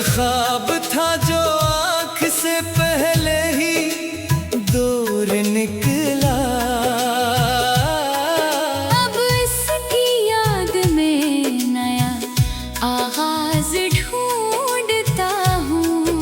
ख्वाब था जो आँख से पहले ही दूर निकला, अब इसकी याद में नया आगाज ढूंढता हूँ।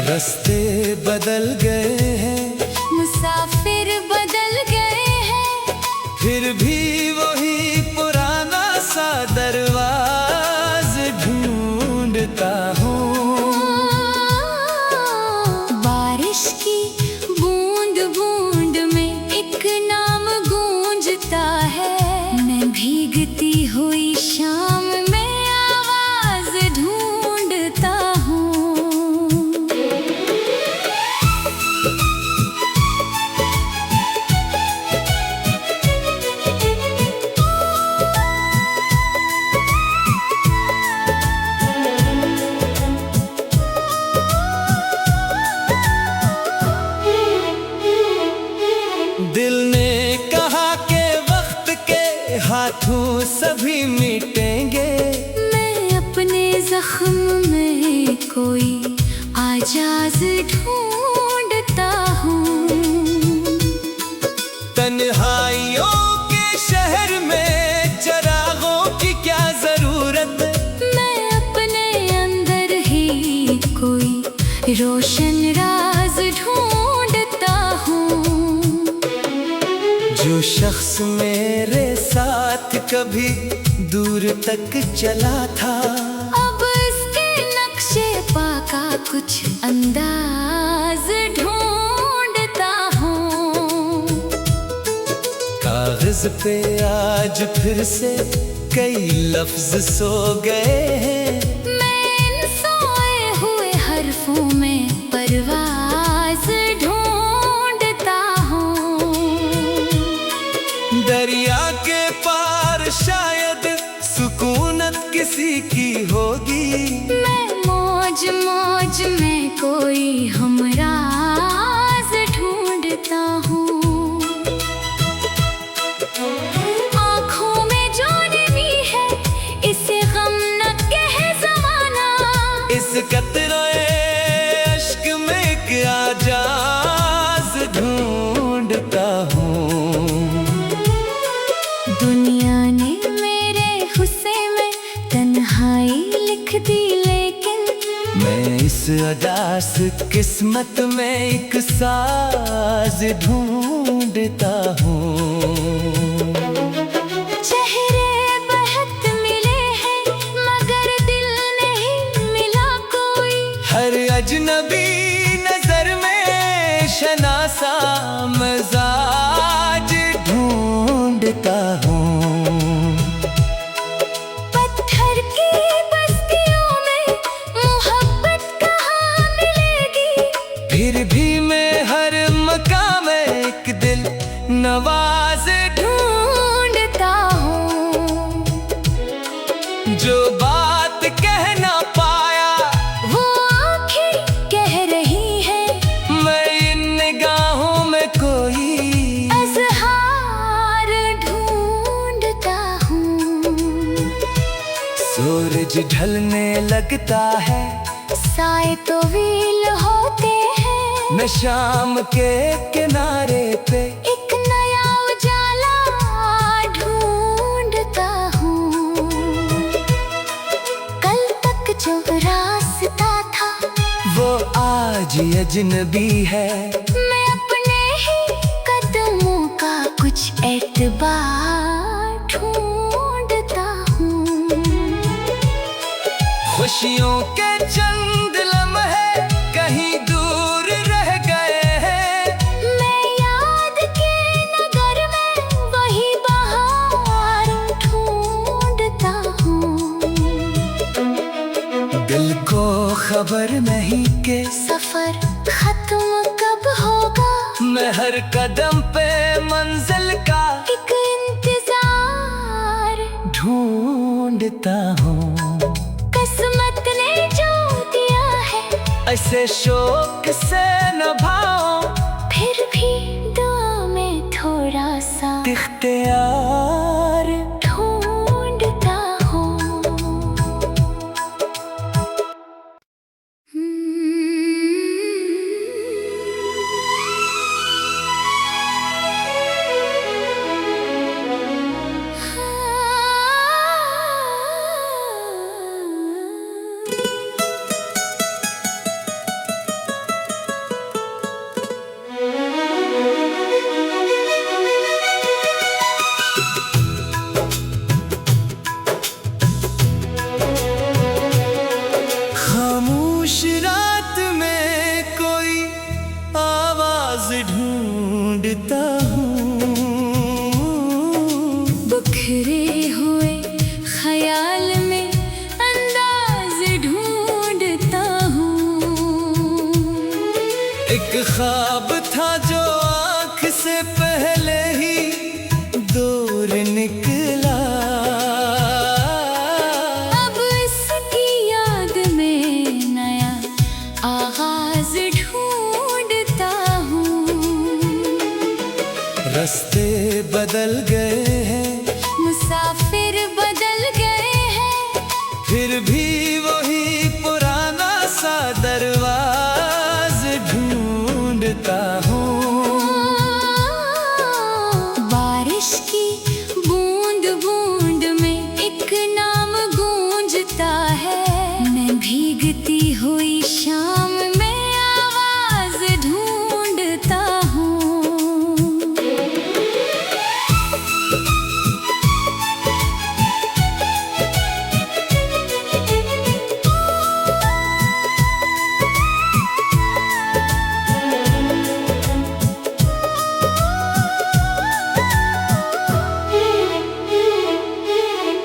रास्ते बदल गए हैं, मुसाफिर बदल गए हैं, फिर भी वही पुराना सा दरवाज ढूंढता हूँ। बारिश की बूंद बूंद में एक नाम गूंजता है, मैं भीगती हुई शाम में आवाज ढूंढता हूँ। दिल ने कहा कि वक्त के हाथों सभी मिटेंगे, मैं अपने जख्म में कोई आजाज ढूंढता हूँ। तन्हाइयों के शहर में चिरागों की क्या जरूरत, मैं अपने अंदर ही कोई रोशन राज ढूंढता हूँ। जो शख्स मेरे साथ कभी दूर तक चला था, अब इसके नक्शे पा का कुछ अंदाज ढूंढता हूँ। कागज पे आज फिर से कई लफ्ज सो गए हैं, मैं इन सोए हुए हरफों में परवाज ढूंढता हूँ। दरिया के पार शायद सुकूनत किसी की होगी, मैं मौज मौज में कोई हमराज ढूंढता हूँ। आँखों में जो नमी है इसे गम न कह ज़माना, इस कतरे अश्क में एक आजाज ढूंढता हूँ। दुनिया ने मेरे हुस्से में तन्हाई लिख दी, लेकिन मैं इस अदास किस्मत में एक साज ढूंढता हूँ। चेहरे बहुत मिले हैं मगर दिल नहीं मिला कोई, हर अजनबी नजर में शनासा मजाज ढूंढता हूँ। पत्थर की बस्तियों में मोहब्बत कहाँ मिलेगी, फिर भी मैं हर मकाम में एक दिल नवाज ढूंढता हूँ। जो बात कह ना पाया वो आँखें कह रही है, मैं इन निगाहों में कोई अज़हार ढूंढता हूँ। सूरज ढलने लगता है, साए तो वील होते हैं, मैं शाम के किनारे पे एक नया उजाला ढूंढता हूँ। कल तक जो रास्ता था वो आज अजनबी है, मैं अपने ही कदमों का कुछ एतबार ढूंढता हूँ। खुशियों के चंद लम्हे कहीं दूर रह गए हैं, मैं याद के नगर में वही बहार ढूंढता हूँ। दिल को खबर नहीं कि सफर खत्म कब होगा, मैं हर कदम पे मंजिल का एक इंतजार ढूंढता हूँ। किस्मत ने जो दिया है ऐसे शौक से निभाओ, फिर भी दुआ में थोड़ा सा इख्तियार ढूंढता हूँ।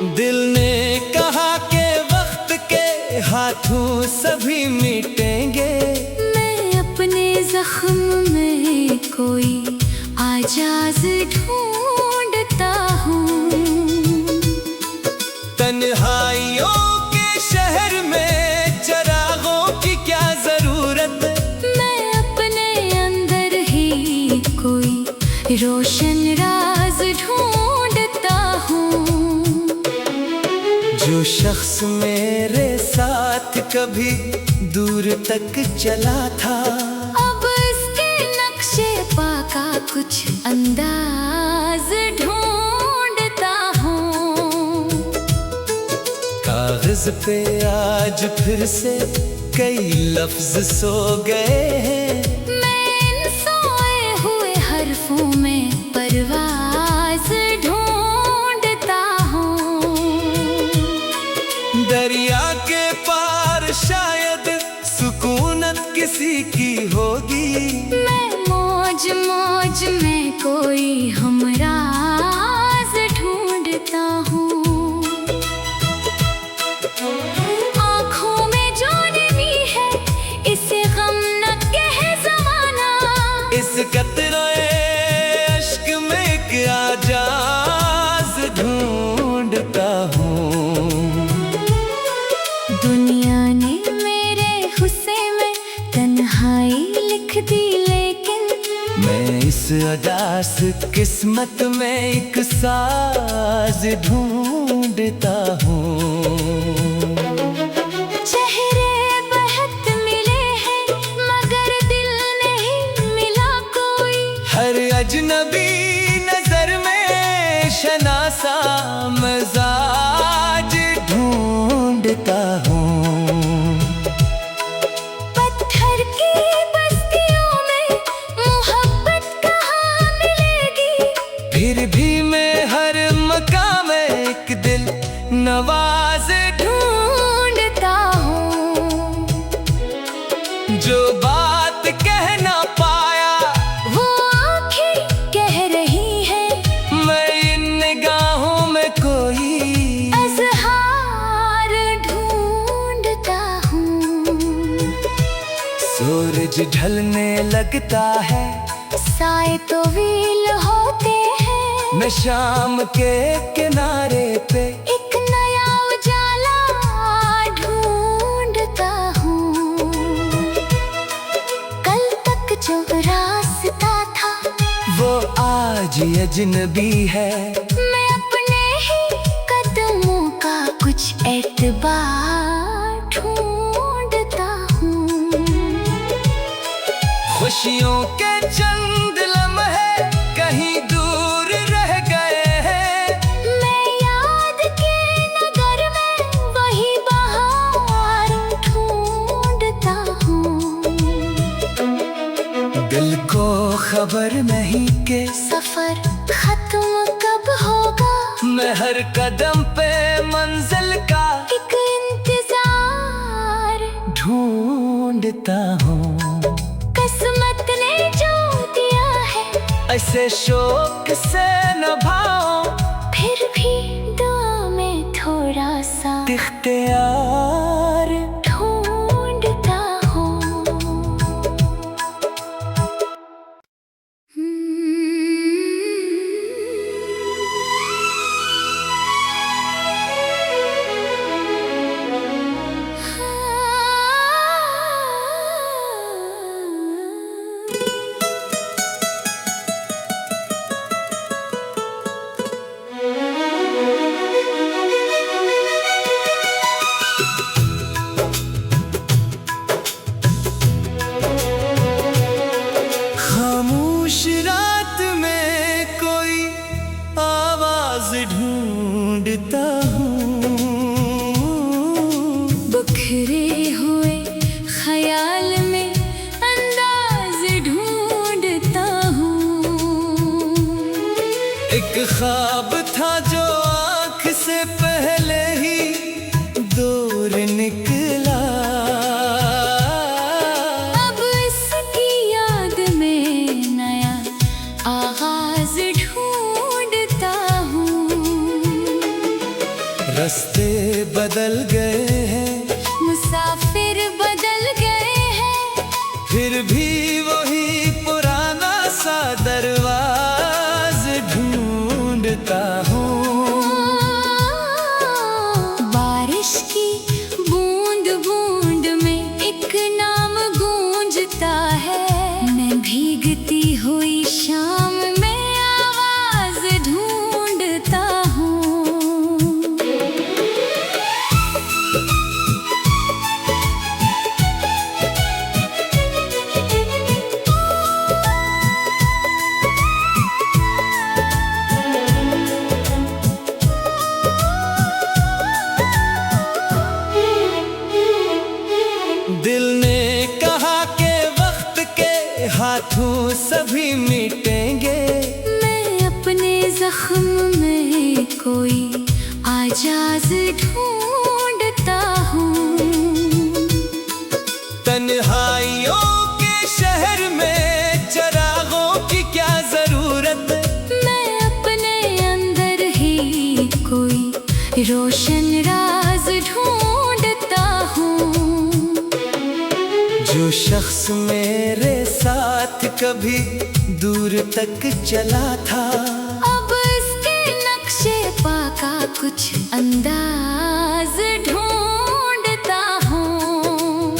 दिल ने कहा के वक्त के हाथों सभी मिटेंगे। मैं अपने जख्म में कोई आजाज ढूंढता हूँ। तन्हाइयों के शहर में चिरागों की क्या जरूरत, मैं अपने अंदर ही कोई रोशन राज ढूंढता हूँ। जो शख्स मेरे साथ कभी दूर तक चला था, अब इसके नक्शे पा का कुछ अंदाज ढूंढता हूँ। कागज पे आज फिर से कई लफ्ज सो गए हैं। मैं इन सोए हुए हरफों में परवाज ढूंढता हूँ। दरिया के पार शायद सुकूनत किसी की होगी। मैं मौज मौज में कोई हमराज ढूंढता हूँ। आँखों में जो नमी है इसे गम न कहे ज़माना। इस कतरे अश्क में एक आजाज ढूंढता हूँ। दुनिया ने मेरे हुस्से में तन्हाई लिख दी, लेकिन मैं इस अदास किस्मत में एक साज ढूंढता हूँ। चेहरे बहुत मिले हैं मगर दिल नहीं मिला कोई। हर अजनबी नजर में शनासा मजाज ढूंढता हूँ। पत्थर की बस्तियों में मोहब्बत कहाँ मिलेगी। फिर भी मैं हर मकाम में एक दिल नवाज ढूंढता हूँ। जो बात कह ना पाया वो आँखें कह रही है। मैं इन निगाहों में कोई अज़हार ढूंढता हूँ। सूरज ढलने लगता है, साए तो वील होते हैं। मैं शाम के किनारे पे एक नया उजाला ढूंढता हूँ। कल तक जो रास्ता था वो आज अजनबी है। मैं अपने ही कदमों का कुछ एतबार ढूंढता हूँ। खुशियों के चंद लम्हे कहीं दूर रह गए हैं। मैं याद के नगर में वही बहार ढूंढता हूँ। दिल को खबर नहीं के सफर खत्म कब होगा। मैं हर कदम पे मंजिल का एक इंतजार ढूंढता हूँ। किस्मत ने जो दिया है ऐसे शौक से निभाओ, फिर भी दुआ में थोड़ा सा इख्तियार ढूंढता हूँ। खामोश रात में कोई आवाज ढूंढता हूँ। बिखरे हुए ख्याल में अंदाज ढूंढता हूँ। एक ख्वाब था जो आँख से पहले ही दूर निकला। अब इसकी याद में नया आगाज ढूंढता हूँ। रास्ते बदल गए हैं, मुसाफिर बदल गए हैं, फिर भी वही पुराना सा दरवाज ढूंढता हूँ। बारिश की बूंद बूंद में एक नाम गूंजता है। मैं भीगती हुई शाम में आवाज ढूंढता हूँ। दिल ने कहा के वक्त के हाथों सभी मिटेंगे। मैं अपने जख्म में कोई आजाज ढूंढता हूँ। तन्हाइयों के शहर में चिरागों की क्या जरूरत, मैं अपने अंदर ही कोई रोशन राज ढूंढता हूँ। जो शख्स मेरे साथ कभी दूर तक चला था, अब इसके नक्शे पा का कुछ अंदाज ढूंढता हूँ।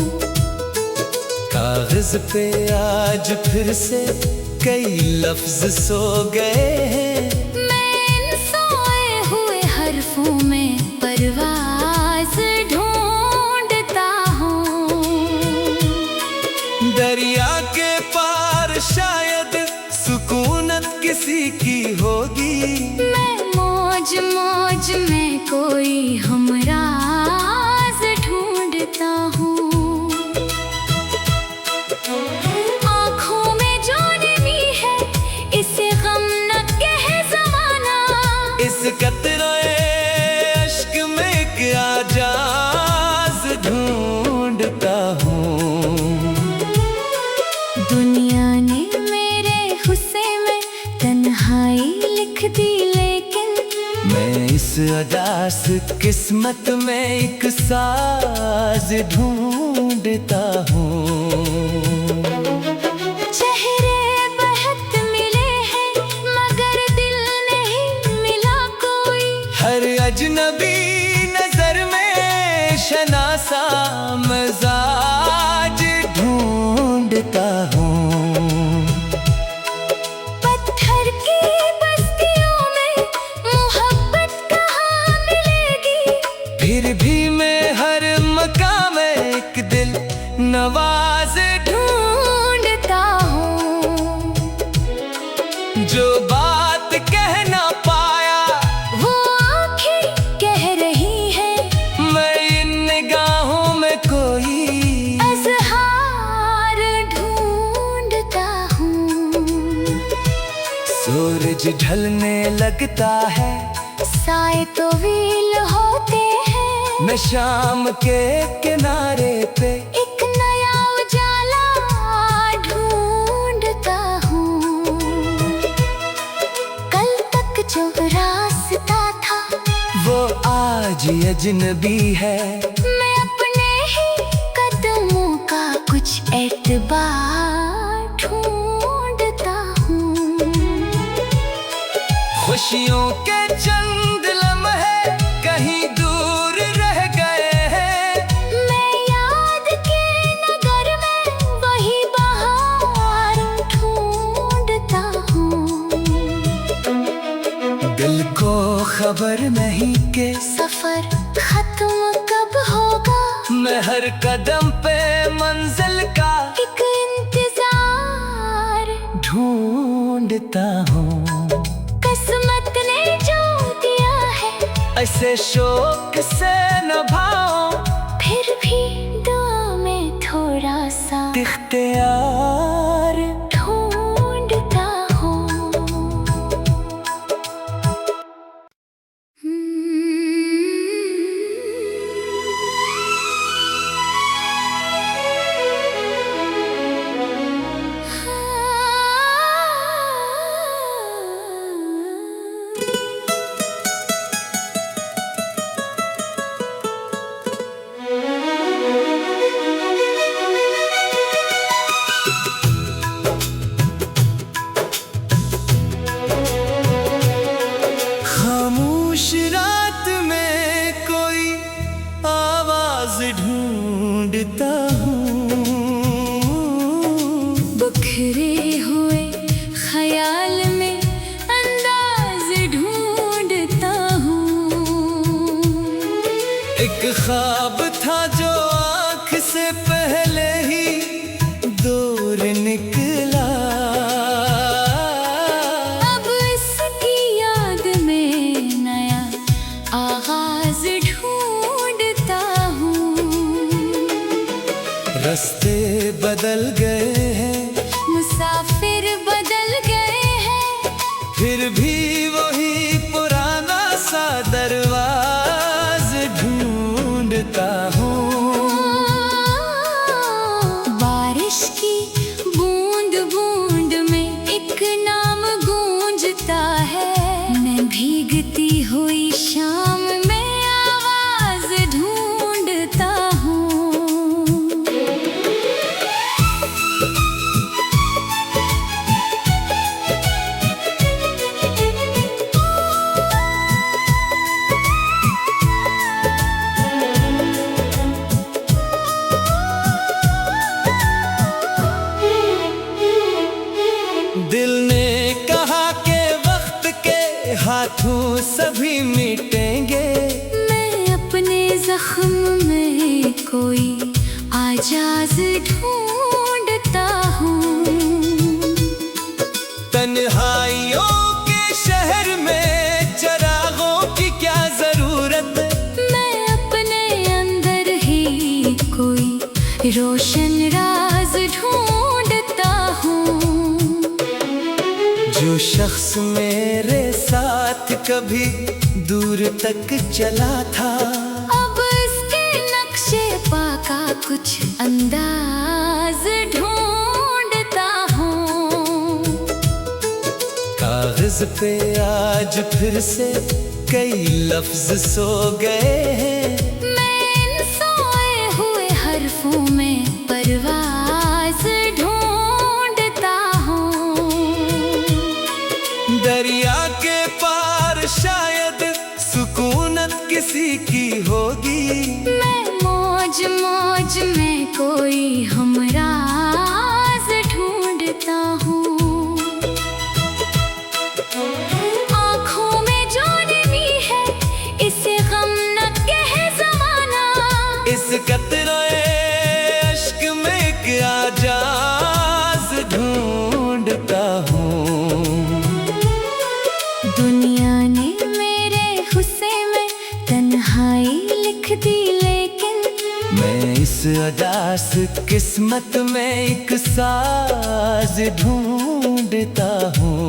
कागज पे आज फिर से कई लफ्ज सो गए हैं। मैं इन सोए हुए हरफों में परवाज ढूंढता हूँ। दरिया के पार शायद सुकूनत किसी की होगी। मैं मौज मौज में कोई हमराज ढूंढता हूँ। आँखों में जो नमी है इसे गम न कहे ज़माना। इस कतरे अश्क में एक आजाज ढूंढता हूँ। दुनिया ने मेरे गुस्से में तन्हाई लिख दी, लेकिन मैं इस अदास किस्मत में एक साज ढूंढता हूँ। चेहरे बहुत मिले हैं मगर दिल नहीं मिला कोई। हर अजनबी नजर में शनासा मजाज ढूंढता हूँ। पत्थर की बस्तियों में मोहब्बत कहाँ मिलेगी। फिर भी मैं हर मकाम में एक दिल नवाज ढूंढता हूँ। जो बात कह ना पाया वो आँखें कह रही है। मैं इन निगाहों में कोई अज़हार ढूंढता हूँ। सूरज ढलने लगता है, साए तो वील होते हैं। मैं शाम के किनारे पे एक नया उजाला ढूंढता हूँ। कल तक जो रास्ता था वो आज अजनबी है। मैं अपने ही कदमों का कुछ एतबार ढूंढता हूँ। खुशियों के चंद लम्हे कहीं दूर रह गए हैं। मैं याद के नगर में वही बहार ढूंढता हूँ। दिल को खबर नहीं के सफर खत्म कब होगा। मैं हर कदम पे मंजिल का एक इंतजार ढूंढता हूँ। किस्मत ने जो दिया है ऐसे शौक से निभाओ, फिर भी दुआ में थोड़ा सा इख्तियार ढूंढता हूँ। ढूंढता हूँ। बिखरे हुए ख्याल में अंदाज ढूंढता हूँ। एक ख्वाब था जो आँख से पहले ही दूर निकला, अब इसकी याद में नया आगाज ढूंढता हूँ। रास्ते बदल गए हैं, मुसाफिर बदल गए हैं, फिर भी वही पुराना सा दरवाज ढूंढता हूँ। बारिश की बूंद बूंद में एक नाम गूंजता है। मैं भीगती हुई शाम में आवाज ढूंढता हूँ। दिल ने कहा कि वक्त के हाथों सभी मिटेंगे, मैं अपने जख्म में कोई आजाज ढूंढता हूँ। तन्हाइयों के शहर में चिरागों की क्या जरूरत, मैं अपने अंदर ही कोई रोशन राज ढूंढता हूँ। जो शख्स मेरे साथ कभी दूर तक चला था, अब इसके नक्शे पा का कुछ अंदाज ढूंढता हूँ। कागज पे आज फिर से कई लफ्ज सो गए हैं, मैं इन सोए हुए हरफों में परवाज ढूंढता हूँ। दरिया के पार शायद सुकूनत किसी की होगी, मैं मौज मौज में कोई हमराज ढूंढता हूँ। आँखों में जो नमी है इसे गम न कहे ज़माना, इस कतरे अश्क में एक आजाज ढूंढता हूँ। दुनिया ने मेरे हुस्से में तन्हाई लिख दी, लेकिन मैं इस अदास किस्मत में एक साज ढूंढता हूँ।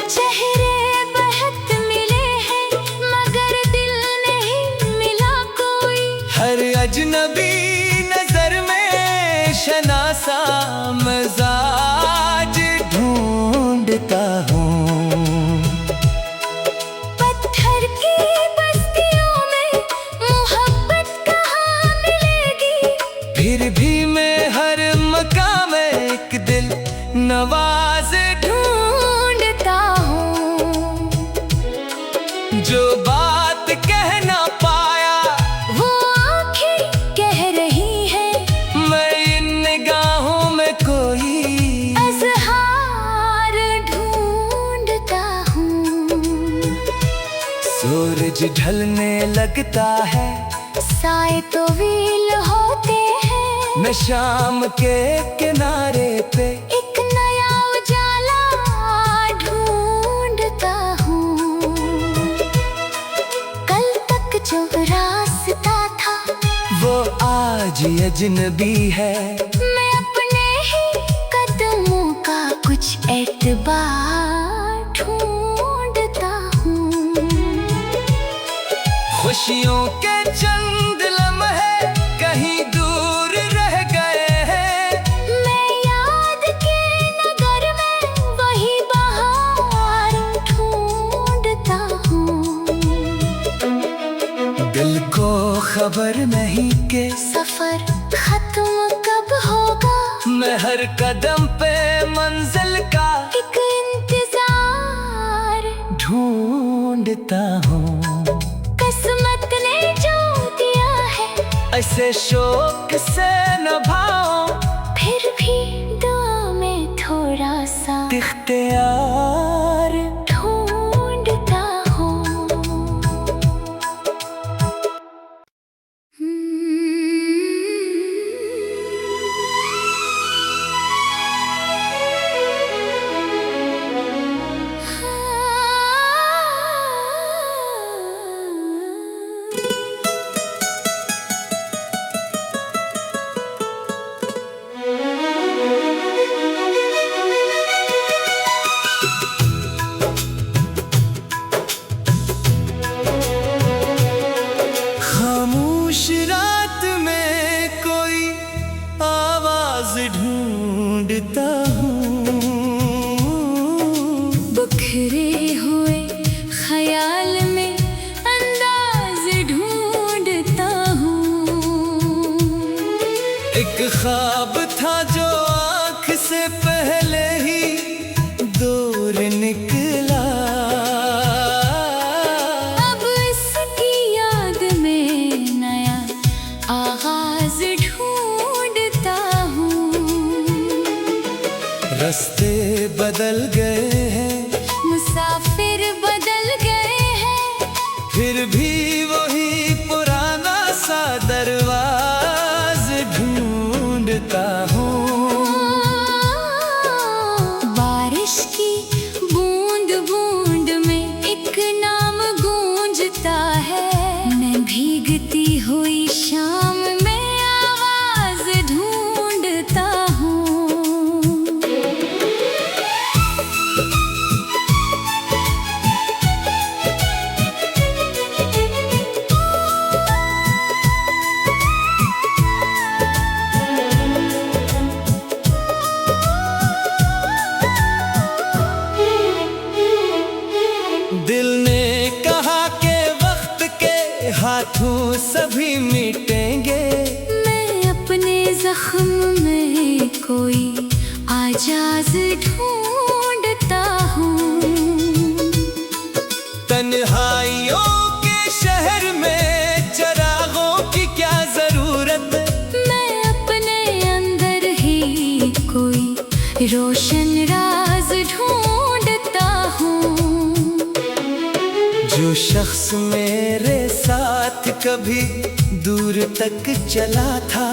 चेहरे बहुत मिले हैं मगर दिल नहीं मिला कोई। हर अजनबी नजर में शनासा मजाज ढूंढता हूँ। पत्थर की बस्तियों में मोहब्बत कहाँ मिलेगी, फिर भी मैं हर मकाम में एक दिल नवाज ढूंढता हूँ। जो बात कह ना पाया वो आँखें कह रही है, मैं इन निगाहों में कोई अज़हार ढूंढता हूँ। सूरज ढलने लगता है, साए तो वील होते हैं, मैं शाम के किनारे पे एक नया उजाला ढूंढता हूँ। कल तक जो रास्ता था वो आज अजनबी है, मैं अपने ही कदमों का कुछ एतबार ढूंढता हूँ। खुशियों के चंद लम्हे कहीं दूर रह गए हैं, मैं याद के नगर में वही बहार ढूंढता हूँ। दिल को खबर नहीं कि सफर खत्म कब होगा, मैं हर कदम पे मंजिल का एक इंतजार ढूंढता हूँ। किस्मत ने जो दिया है ऐसे शौक से निभाओ, फिर भी दुआ में थोड़ा सा इख्तियार ढूंढता हूँ। खामोश रात में कोई आवाज ढूंढता हूँ, बिखरे हुए ख्याल में अंदाज ढूंढता हूँ। एक ख्वाब था जो आँख से पहले ही दूर निकला, अब इसकी याद में नया आगाज ढूंढता हूँ। रास्ते बदल गए हैं, मुसाफिर बदल गए हैं, फिर भी वही पुराना सा दरवाज ढूंढता हूँ। बारिश की बूंद बूंद में एक नाम गूंजता है, मैं भीगती हुई शाम में आवाज ढूंढता हूँ। दिल ने कहा कि वक्त के हाथों सभी मिटेंगे, मैं अपने जख्म में कोई आजाज ढूंढता हूँ। तन्हाइयों के शहर में चिरागों की क्या जरूरत, मैं अपने अंदर ही कोई रोशन राज ढूंढता हूँ। जो शख्स मेरे साथ कभी दूर तक चला था,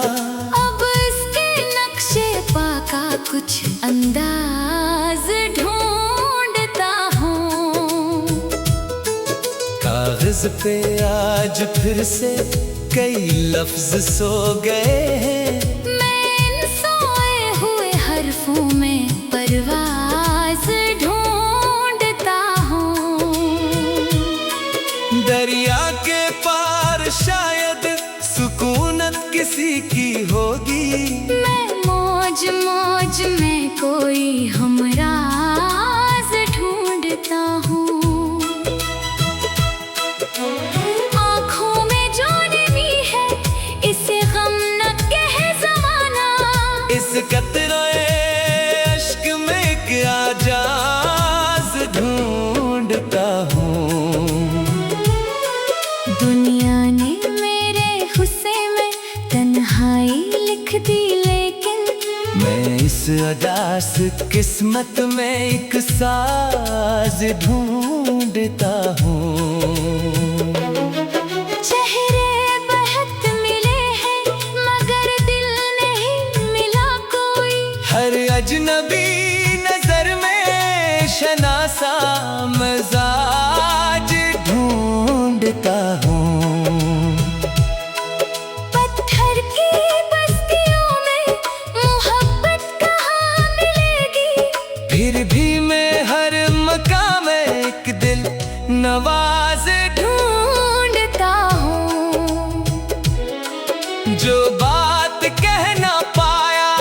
अब इसके नक्शे पा का कुछ अंदाज ढूंढता हूँ। कागज पे आज फिर से कई लफ्ज सो गए हैं, मैं इन सोए हुए हरफों में परवाज ढूंढता हूँ। दरिया के पार शायद सुकूनत किसी की होगी, मैं मौज मौज में कोई हमराज ढूंढता हूँ। आँखों में जो नमी है इसे गम न कह ज़माना, इस कतरे अश्क में एक आजाज ढूंढता हूँ। दुनिया ने मेरे हुस्से में तन्हाई लिख दी, लेकिन मैं इस अदास किस्मत में एक साज ढूंढता हूँ। चेहरे बहुत मिले हैं मगर दिल नहीं मिला कोई, हर अजनबी नजर में शनासा मजाज ढूंढता हूँ। पत्थर की बस्तियों में मोहब्बत कहाँ मिलेगी, फिर भी मैं हर मकाम में एक दिल नवाज ढूंढता हूँ। जो बात कह ना पाया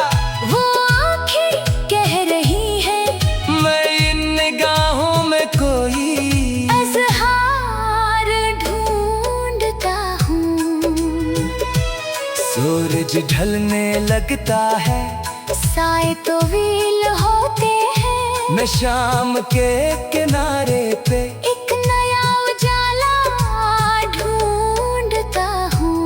वो आँखें कह रही है, मैं इन निगाहों में कोई अज़हार ढूंढता हूँ। सूरज ढलने लगता है, साए तो वील होते हैं, मैं शाम के किनारे पे एक नया उजाला ढूंढता हूँ।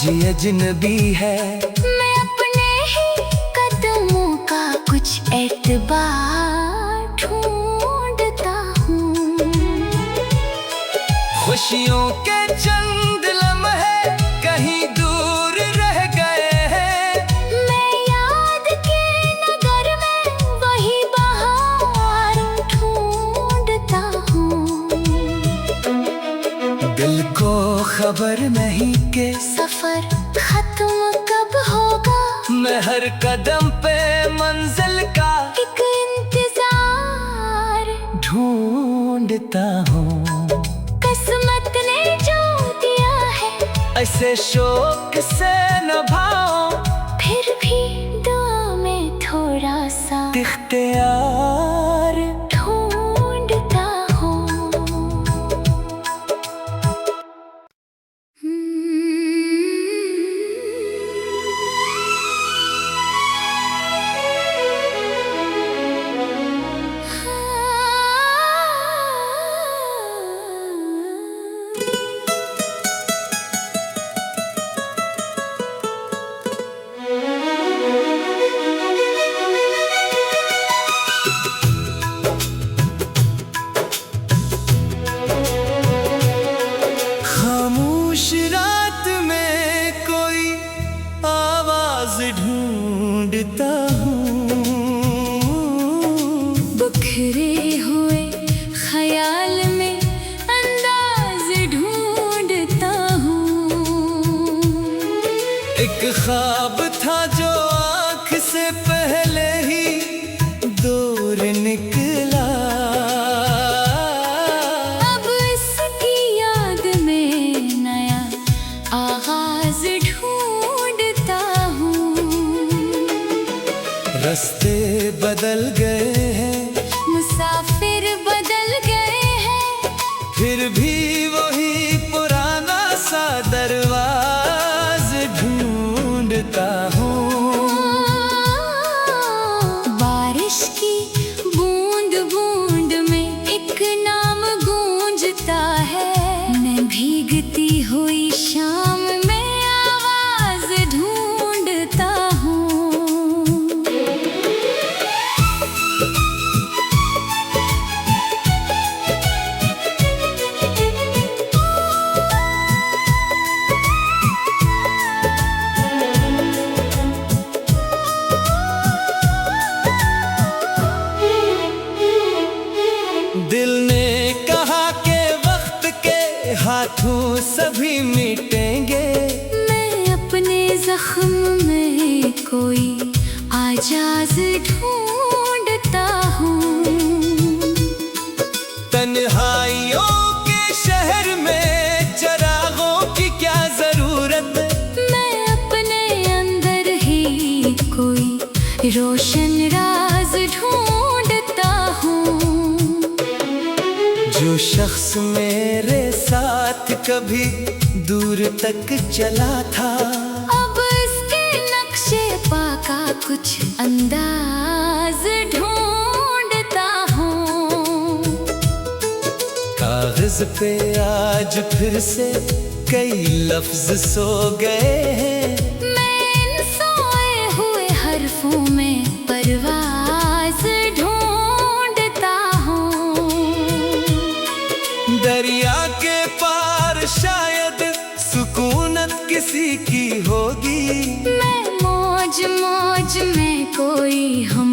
आज अजनबी है। मैं अपने ही कदमों का कुछ एतबार ढूंढता हूँ। खुशियों के चंद लम्हे कहीं दूर रह गए हैं। मैं याद के नगर में वही बहार ढूंढता हूँ। दिल को खबर नहीं कि सफर खत्म कब होगा। मैं हर कदम पे मंजिल का एक इंतजार ढूंढता हूँ। किस्मत ने जो दिया है ऐसे शौक से निभाओ, फिर भी दुआ में थोड़ा सा इख्तियार ढूंढता हूँ। खामोश रात में कोई आवाज ढूंढता हूँ। बिखरे हुए ख्याल में अंदाज ढूंढता हूँ। एक ख्वाब था जो आँख से पहले ही दूर निकला। अब इसकी याद में नया आगाज ढूंढता हूँ। रास्ते बदल गए हैं, मुसाफिर बदल गए हैं, फिर भी वही पुराना सा दरवाज ढूंढता हूँ। बारिश की बूंद बूंद में एक नाम गूंजता है। मैं भीगती हुई शाम में आवाज ढूंढता हूँ। दिल ने कहा कि वक्त के हाथों सभी मिटेंगे। मैं अपने जख्म में कोई आजाज ढूंढता हूँ। तन्हाइयों के शहर में चिरागों की क्या जरूरत। मैं अपने अंदर ही कोई रोशन राज ढूंढता हूँ। जो शख्स मेरे साथ कभी दूर तक चला था, अब इसके नक्शे पा का कुछ अंदाज ढूंढता हूँ। कागज पे आज फिर से कई लफ्ज सो गए हैं। मैं इन सोए हुए हरफों में परवाज ढूंढता हूँ। दरिया के पार शायद सुकूनत किसी की होगी। मैं मौज मौज में कोई हम